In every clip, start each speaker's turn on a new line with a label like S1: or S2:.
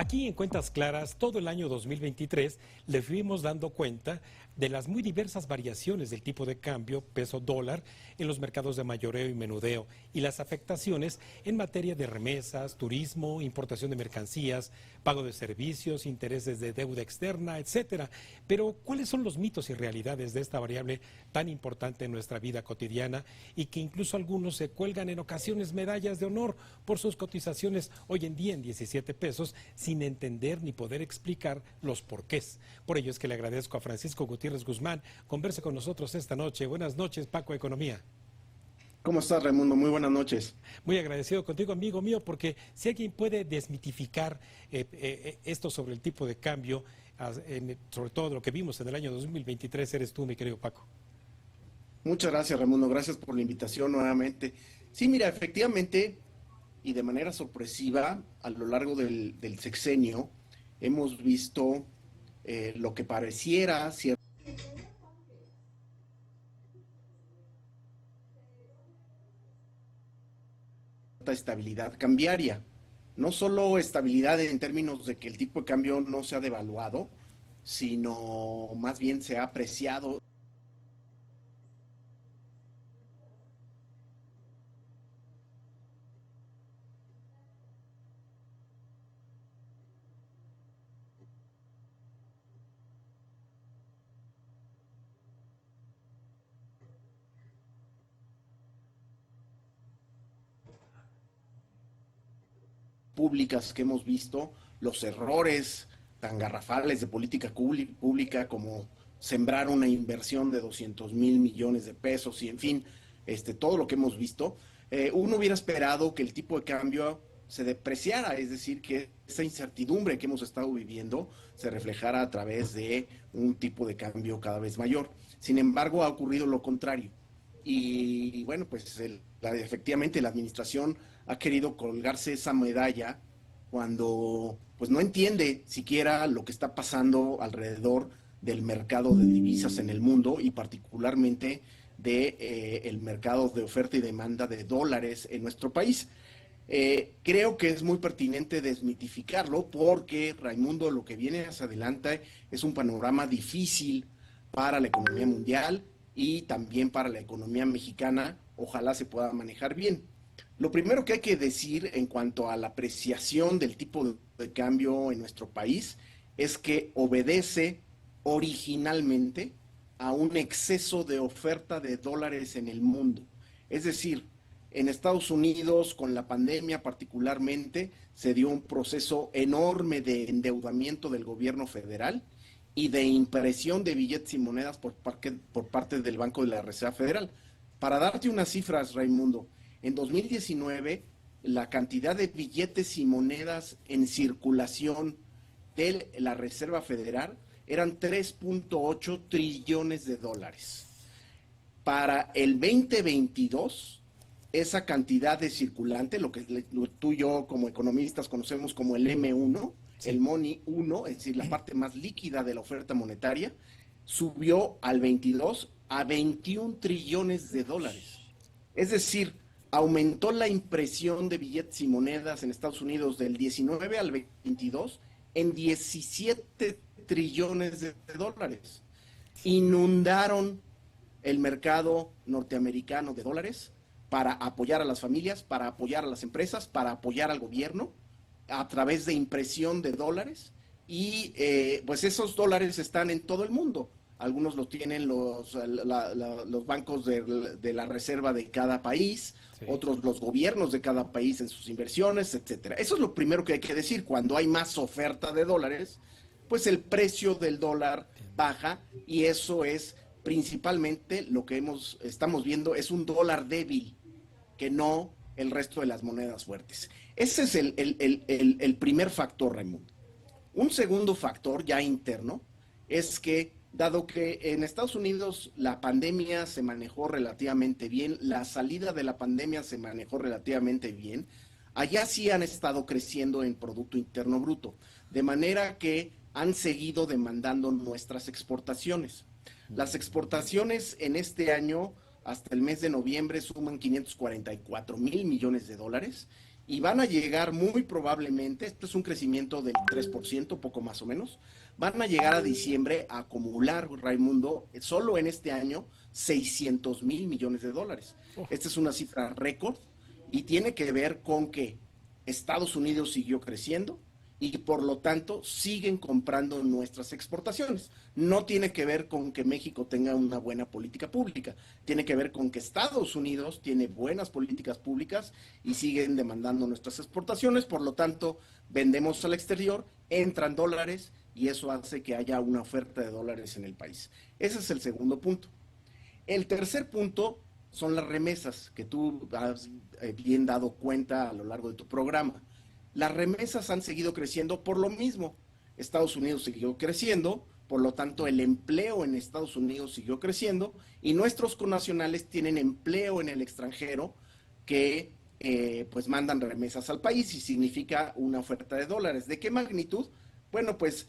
S1: Aquí en Cuentas Claras, todo el año 2023 le fuimos dando cuenta de las muy diversas variaciones del tipo de cambio peso-dólar en los mercados de mayoreo y menudeo y las afectaciones en materia de remesas, turismo, importación de mercancías, pago de servicios, intereses de deuda externa, etcétera. Pero, ¿cuáles son los mitos y realidades de esta variable tan importante en nuestra vida cotidiana y que incluso algunos se cuelgan en ocasiones medallas de honor por sus cotizaciones hoy en día en 17 pesos sin entender ni poder explicar los porqués? Por ello es que le agradezco a Francisco Gutiérrez Guzmán converse con nosotros esta noche. Buenas noches, Paco Economía.
S2: ¿Cómo estás, Raimundo? Muy buenas noches.
S1: Muy agradecido contigo, amigo mío, porque si alguien puede desmitificar esto sobre el tipo de cambio, sobre todo lo que vimos en el año 2023, eres tú, mi querido Paco.
S2: Muchas gracias, Raimundo. Gracias por la invitación nuevamente. Sí, mira, efectivamente, y de manera sorpresiva, a lo largo del sexenio, hemos visto lo que pareciera cierta estabilidad cambiaria. No solo estabilidad en términos de que el tipo de cambio no se ha devaluado, sino más bien se ha apreciado públicas que hemos visto, los errores tan garrafales de política pública como sembrar una inversión de 200,000 millones de pesos y en fin, todo lo que hemos visto, uno hubiera esperado que el tipo de cambio se depreciara, es decir, que esa incertidumbre que hemos estado viviendo se reflejara a través de un tipo de cambio cada vez mayor. Sin embargo, ha ocurrido lo contrario. Y bueno, pues efectivamente la administración ha querido colgarse esa medalla cuando pues no entiende siquiera lo que está pasando alrededor del mercado de divisas en el mundo y particularmente el mercado de oferta y demanda de dólares en nuestro país. Creo que es muy pertinente desmitificarlo porque, Raimundo, lo que viene hacia adelante es un panorama difícil para la economía mundial y también para la economía mexicana. Ojalá se pueda manejar bien. Lo primero que hay que decir en cuanto a la apreciación del tipo de cambio en nuestro país es que obedece originalmente a un exceso de oferta de dólares en el mundo. Es decir, en Estados Unidos, con la pandemia particularmente, se dio un proceso enorme de endeudamiento del gobierno federal y de impresión de billetes y monedas por parte del Banco de la Reserva Federal. Para darte unas cifras, Raimundo, en 2019 la cantidad de billetes y monedas en circulación de la Reserva Federal eran 3.8 trillones de dólares. Para el 2022, esa cantidad de circulante, lo que tú y yo como economistas conocemos como el M1, sí, el Money 1, es decir, la parte más líquida de la oferta monetaria, subió al 22 a 21 trillones de dólares. Es decir, aumentó la impresión de billetes y monedas en Estados Unidos del 19 al 22 en 17 trillones de dólares. Inundaron el mercado norteamericano de dólares para apoyar a las familias, para apoyar a las empresas, para apoyar al gobierno a través de impresión de dólares y pues esos dólares están en todo el mundo. Algunos los tienen los bancos de la reserva de cada país, sí, otros los gobiernos de cada país en sus inversiones, etcétera. Eso es lo primero que hay que decir. Cuando hay más oferta de dólares, pues el precio del dólar baja y eso es principalmente lo que estamos viendo, es un dólar débil, que no el resto de las monedas fuertes. Ese es el primer factor, Raimundo. Un segundo factor ya interno es que, dado que en Estados Unidos la pandemia se manejó relativamente bien, la salida de la pandemia se manejó relativamente bien, allá sí han estado creciendo en Producto Interno Bruto, de manera que han seguido demandando nuestras exportaciones. Las exportaciones en este año, hasta el mes de noviembre, suman 544,000 millones de dólares y van a llegar muy probablemente, esto es un crecimiento del 3%, poco más o menos, van a llegar a diciembre a acumular, Raimundo, solo en este año, 600 mil millones de dólares. Esta es una cifra récord y tiene que ver con que Estados Unidos siguió creciendo y por lo tanto siguen comprando nuestras exportaciones. No tiene que ver con que México tenga una buena política pública, tiene que ver con que Estados Unidos tiene buenas políticas públicas y siguen demandando nuestras exportaciones, por lo tanto vendemos al exterior, entran dólares y eso hace que haya una oferta de dólares en el país. Ese es el segundo punto. El tercer punto son las remesas, que tú has bien dado cuenta a lo largo de tu programa. Las remesas han seguido creciendo por lo mismo. Estados Unidos siguió creciendo, por lo tanto el empleo en Estados Unidos siguió creciendo y nuestros connacionales tienen empleo en el extranjero que pues mandan remesas al país y significa una oferta de dólares. ¿De qué magnitud? Bueno, pues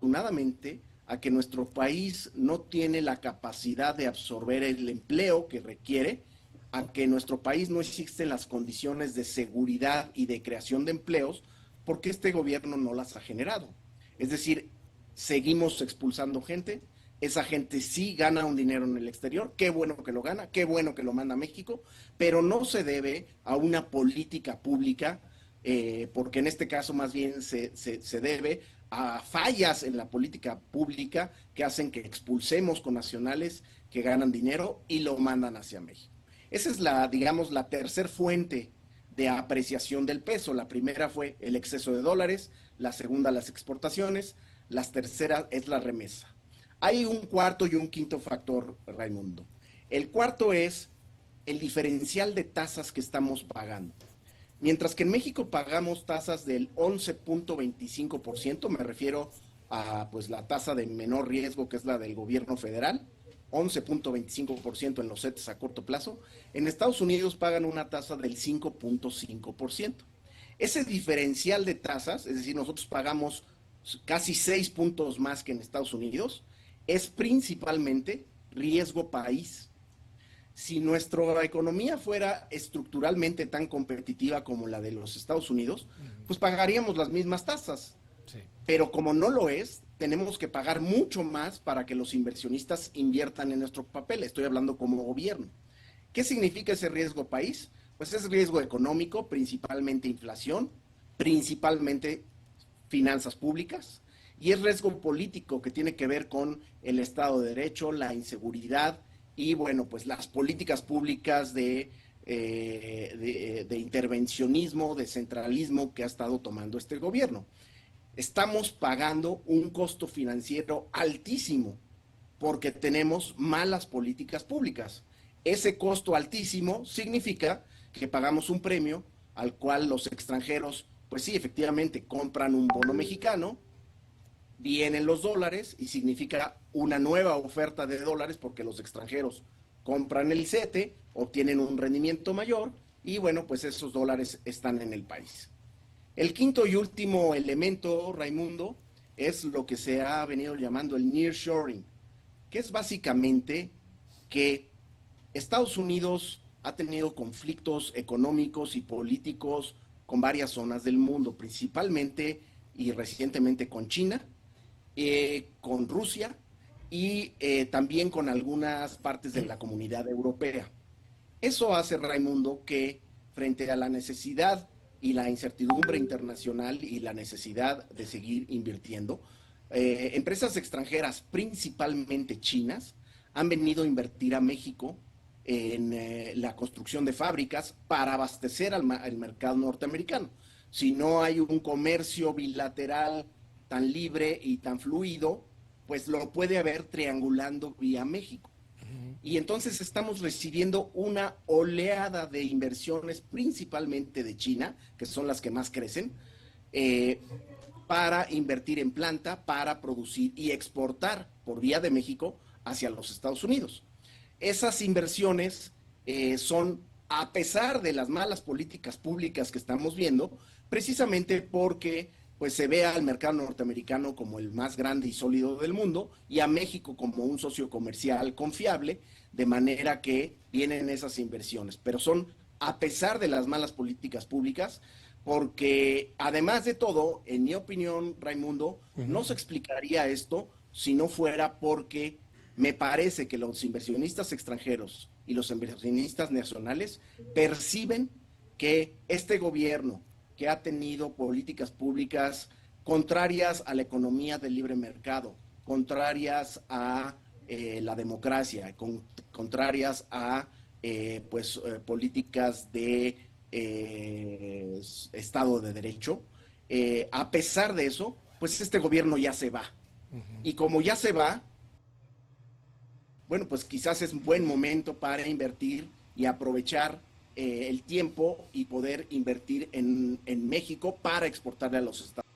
S2: afortunadamente a que nuestro país no tiene la capacidad de absorber el empleo que requiere, a que en nuestro país no existen las condiciones de seguridad y de creación de empleos, porque este gobierno no las ha generado. Es decir, seguimos expulsando gente, esa gente sí gana un dinero en el exterior, qué bueno que lo gana, qué bueno que lo manda a México, pero no se debe a una política pública, porque en este caso más bien se debe a fallas en la política pública que hacen que expulsemos connacionales que ganan dinero y lo mandan hacia México. Esa es la, digamos, la tercer fuente de apreciación del peso. La primera fue el exceso de dólares, la segunda las exportaciones, la tercera es la remesa. Hay un cuarto y un quinto factor, Raimundo. El cuarto es el diferencial de tasas que estamos pagando. Mientras que en México pagamos tasas del 11.25%, me refiero a pues, la tasa de menor riesgo, que es la del gobierno federal, 11.25% en los CETES a corto plazo, en Estados Unidos pagan una tasa del 5.5%. Ese diferencial de tasas, es decir, nosotros pagamos casi 6 puntos más que en Estados Unidos, es principalmente riesgo país. Si nuestra economía fuera estructuralmente tan competitiva como la de los Estados Unidos, pues pagaríamos las mismas tasas. Sí. Pero como no lo es, tenemos que pagar mucho más para que los inversionistas inviertan en nuestro papel. Estoy hablando como gobierno. ¿Qué significa ese riesgo país? Pues es riesgo económico, principalmente inflación, principalmente finanzas públicas, y es riesgo político que tiene que ver con el Estado de Derecho, la inseguridad, y bueno, pues las políticas públicas de intervencionismo, de centralismo que ha estado tomando este gobierno. Estamos pagando un costo financiero altísimo porque tenemos malas políticas públicas. Ese costo altísimo significa que pagamos un premio al cual los extranjeros, pues sí, efectivamente, compran un bono mexicano, vienen los dólares y significa una nueva oferta de dólares porque los extranjeros compran el CETE, obtienen un rendimiento mayor y bueno, pues esos dólares están en el país. El quinto y último elemento, Raimundo, es lo que se ha venido llamando el nearshoring, que es básicamente que Estados Unidos ha tenido conflictos económicos y políticos con varias zonas del mundo, principalmente y recientemente con China, con Rusia y también con algunas partes de la comunidad europea. Eso hace, Raimundo, que frente a la necesidad y la incertidumbre internacional y la necesidad de seguir invirtiendo, empresas extranjeras, principalmente chinas, han venido a invertir a México en la construcción de fábricas para abastecer al mercado norteamericano. Si no hay un comercio bilateral tan libre y tan fluido, pues lo puede haber triangulando vía México. Y entonces estamos recibiendo una oleada de inversiones, principalmente de China, que son las que más crecen, para invertir en planta, para producir y exportar por vía de México hacia los Estados Unidos. Esas inversiones son a pesar de las malas políticas públicas que estamos viendo, precisamente porque pues se ve al mercado norteamericano como el más grande y sólido del mundo y a México como un socio comercial confiable, de manera que vienen esas inversiones, pero son a pesar de las malas políticas públicas, porque además de todo, en mi opinión, Raimundo, no se explicaría esto si no fuera porque me parece que los inversionistas extranjeros y los inversionistas nacionales perciben que este gobierno que ha tenido políticas públicas contrarias a la economía del libre mercado, contrarias a la democracia, contrarias a políticas de Estado de Derecho, a pesar de eso, pues este gobierno ya se va. Y como ya se va, bueno, pues quizás es un buen momento para invertir y aprovechar el tiempo y poder invertir en México para exportarle a los Estados Unidos.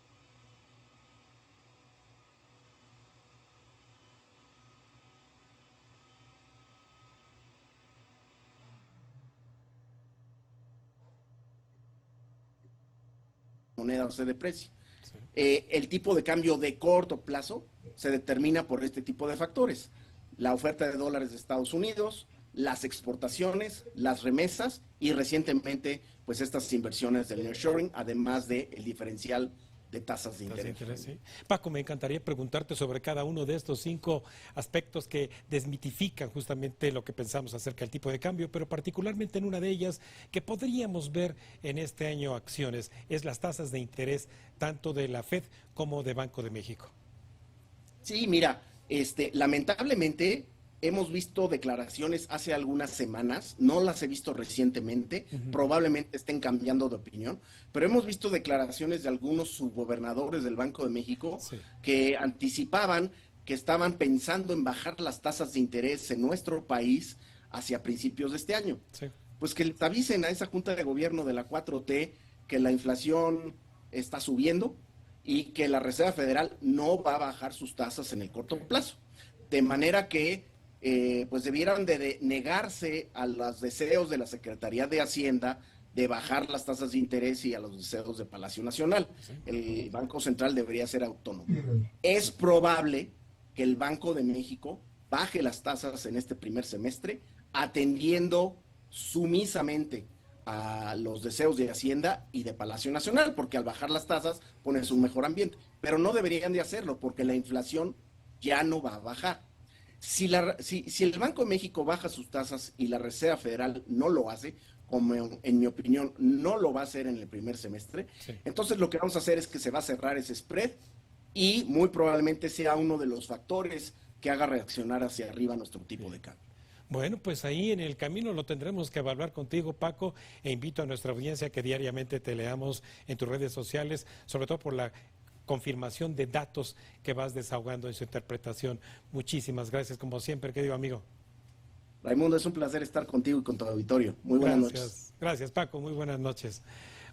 S2: Moneda se deprecia. Sí. El tipo de cambio de corto plazo se determina por este tipo de factores: la oferta de dólares de Estados Unidos, las exportaciones, las remesas y recientemente pues estas inversiones del nearshoring, además del diferencial de tasas de interés.
S1: Sí. Paco, me encantaría preguntarte sobre cada uno de estos 5 aspectos que desmitifican justamente lo que pensamos acerca del tipo de cambio, pero particularmente en una de ellas que podríamos ver en este año acciones, es las tasas de interés tanto de la FED como de Banco de México.
S2: Sí, mira, lamentablemente hemos visto declaraciones hace algunas semanas, no las he visto recientemente, probablemente estén cambiando de opinión, pero hemos visto declaraciones de algunos subgobernadores del Banco de México que anticipaban que estaban pensando en bajar las tasas de interés en nuestro país hacia principios de este año. Sí. Pues que les avisen a esa Junta de Gobierno de la 4T que la inflación está subiendo y que la Reserva Federal no va a bajar sus tasas en el corto plazo. De manera que pues debieran de negarse a los deseos de la Secretaría de Hacienda de bajar las tasas de interés y a los deseos de Palacio Nacional. El Banco Central debería ser autónomo. Es probable que el Banco de México baje las tasas en este primer semestre, atendiendo sumisamente a los deseos de Hacienda y de Palacio Nacional, porque al bajar las tasas pones un mejor ambiente. Pero no deberían de hacerlo, porque la inflación ya no va a bajar. Si el Banco de México baja sus tasas y la Reserva Federal no lo hace, como en mi opinión no lo va a hacer en el primer semestre, entonces lo que vamos a hacer es que se va a cerrar ese spread y muy probablemente sea uno de los factores que haga reaccionar hacia arriba nuestro tipo de cambio.
S1: Bueno, pues ahí en el camino lo tendremos que evaluar contigo, Paco, e invito a nuestra audiencia que diariamente te leamos en tus redes sociales, sobre todo por la confirmación de datos que vas desahogando en su interpretación. Muchísimas gracias, como siempre, querido amigo.
S2: Raimundo, es un placer estar contigo y con tu auditorio. Muy buenas noches.
S1: Gracias, Paco, muy buenas noches.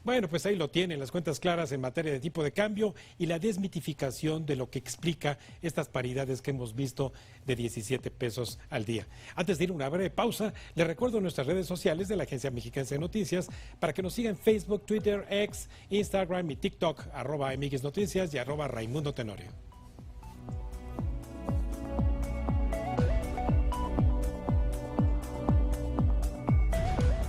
S1: Bueno, pues ahí lo tienen, las cuentas claras en materia de tipo de cambio y la desmitificación de lo que explica estas paridades que hemos visto de 17 pesos al día. Antes de ir a una breve pausa, les recuerdo nuestras redes sociales de la Agencia Mexicana de Noticias para que nos sigan en Facebook, Twitter, X, Instagram y TikTok, @MXNoticias y @Raimundo Tenorio.